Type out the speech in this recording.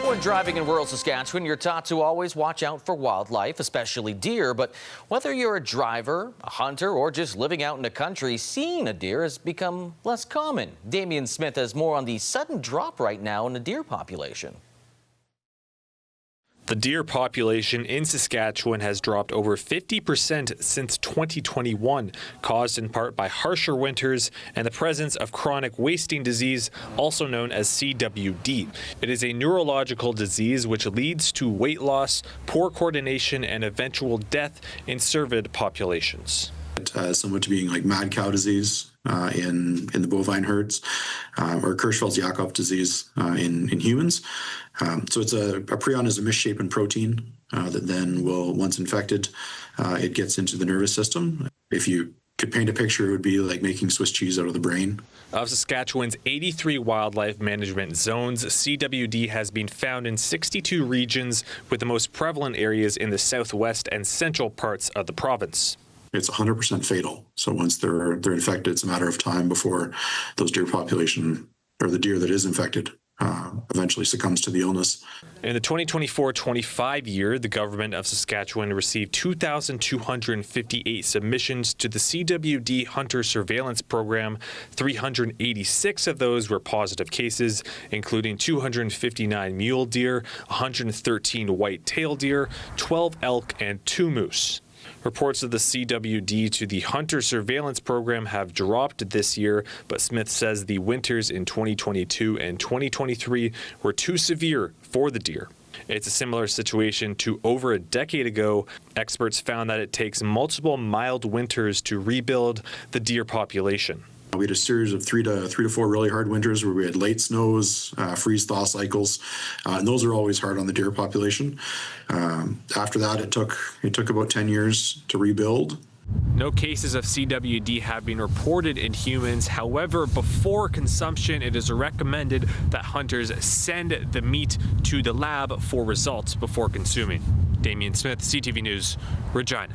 When driving in rural Saskatchewan, you're taught to always watch out for wildlife, especially deer. But whether you're a driver, a hunter, or just living out in the country, seeing a deer has become less common. Damian Smith has more on the sudden drop right now in the deer population. The deer population in Saskatchewan has dropped over 50% since 2021, caused in part by harsher winters and the presence of chronic wasting disease, also known as CWD. It is a neurological disease which leads to weight loss, poor coordination, and eventual death in cervid populations. Similar to being like mad cow disease in the bovine herds, or Creutzfeldt-Jak disease in humans. So it's a prion is a misshapen protein that then will, once infected, it gets into the nervous system. If you could paint a picture, it would be like making Swiss cheese out of the brain. Of Saskatchewan's 83 wildlife management zones, CWD has been found in 62 regions, with the most prevalent areas in the southwest and central parts of the province. It's 100% fatal. So once they're infected, it's a matter of time before those deer population, or the deer that is infected, eventually succumbs to the illness. In the 2024-25 year, the government of Saskatchewan received 2,258 submissions to the CWD Hunter Surveillance Program. 386 of those were positive cases, including 259 mule deer, 113 white-tailed deer, 12 elk, and 2 moose. Reports of the CWD to the Hunter Surveillance Program have dropped this year, but Smith says the winters in 2022 and 2023 were too severe for the deer. It's a similar situation to over a decade ago. Experts found that it takes multiple mild winters to rebuild the deer population. We had a series of three to four really hard winters where we had late snows, freeze-thaw cycles, and those are always hard on the deer population. After that, it took about 10 years to rebuild. No cases of CWD have been reported in humans. However, before consumption, it is recommended that hunters send the meat to the lab for results before consuming. Damian Smith, CTV News, Regina.